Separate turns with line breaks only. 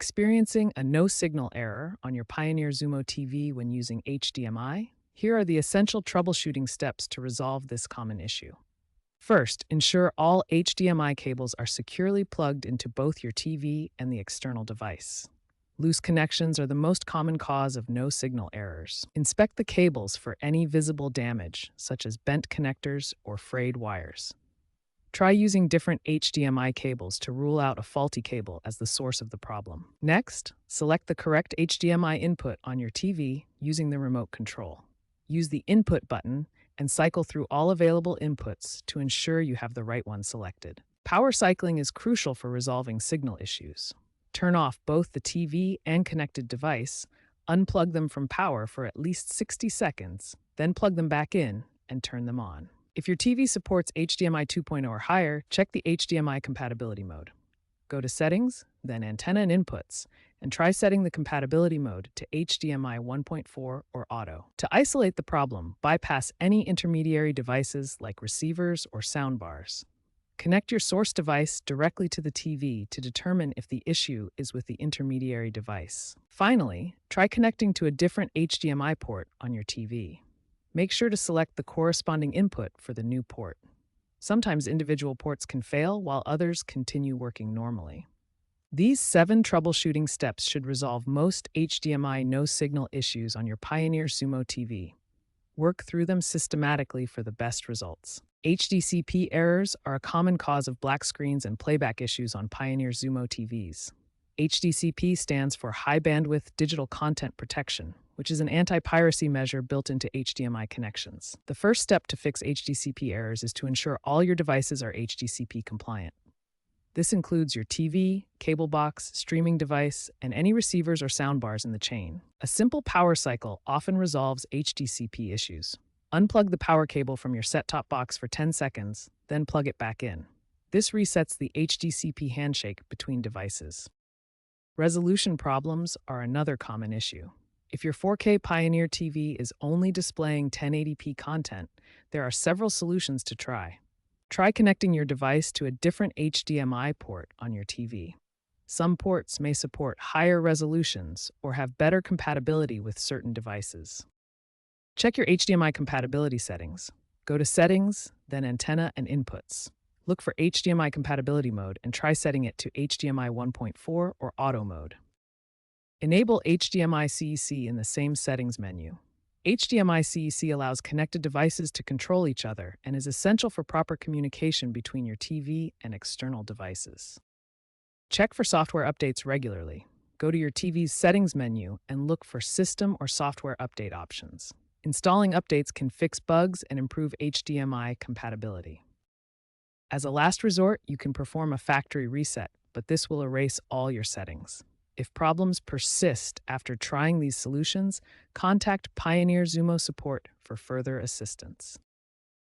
Experiencing a no-signal error on your Pioneer Xumo TV when using HDMI? Here are the essential troubleshooting steps to resolve this common issue. First, ensure all HDMI cables are securely plugged into both your TV and the external device. Loose connections are the most common cause of no-signal errors. Inspect the cables for any visible damage, such as bent connectors or frayed wires. Try using different HDMI cables to rule out a faulty cable as the source of the problem. Next, select the correct HDMI input on your TV using the remote control. Use the Input button and cycle through all available inputs to ensure you have the right one selected. Power cycling is crucial for resolving signal issues. Turn off both the TV and connected device, unplug them from power for at least 60 seconds, then plug them back in and turn them on. If your TV supports HDMI 2.0 or higher, check the HDMI compatibility mode. Go to Settings, then Antenna and Inputs, and try setting the compatibility mode to HDMI 1.4 or Auto. To isolate the problem, bypass any intermediary devices like receivers or soundbars. Connect your source device directly to the TV to determine if the issue is with the intermediary device. Finally, try connecting to a different HDMI port on your TV. Make sure to select the corresponding input for the new port. Sometimes individual ports can fail while others continue working normally. These 7 troubleshooting steps should resolve most HDMI no-signal issues on your Pioneer Xumo TV. Work through them systematically for the best results. HDCP errors are a common cause of black screens and playback issues on Pioneer Xumo TVs. HDCP stands for High Bandwidth Digital Content Protection, which is an anti-piracy measure built into HDMI connections. The first step to fix HDCP errors is to ensure all your devices are HDCP compliant. This includes your TV, cable box, streaming device, and any receivers or soundbars in the chain. A simple power cycle often resolves HDCP issues. Unplug the power cable from your set-top box for 10 seconds, then plug it back in. This resets the HDCP handshake between devices. Resolution problems are another common issue. If your 4K Pioneer TV is only displaying 1080p content, there are several solutions to try. Try connecting your device to a different HDMI port on your TV. Some ports may support higher resolutions or have better compatibility with certain devices. Check your HDMI compatibility settings. Go to Settings, then Antenna and Inputs. Look for HDMI compatibility mode and try setting it to HDMI 1.4 or Auto mode. Enable HDMI CEC in the same settings menu. HDMI CEC allows connected devices to control each other and is essential for proper communication between your TV and external devices. Check for software updates regularly. Go to your TV's settings menu and look for System or Software Update options. Installing updates can fix bugs and improve HDMI compatibility. As a last resort, you can perform a factory reset, but this will erase all your settings. If problems persist after trying these solutions, contact Pioneer Xumo support for further assistance.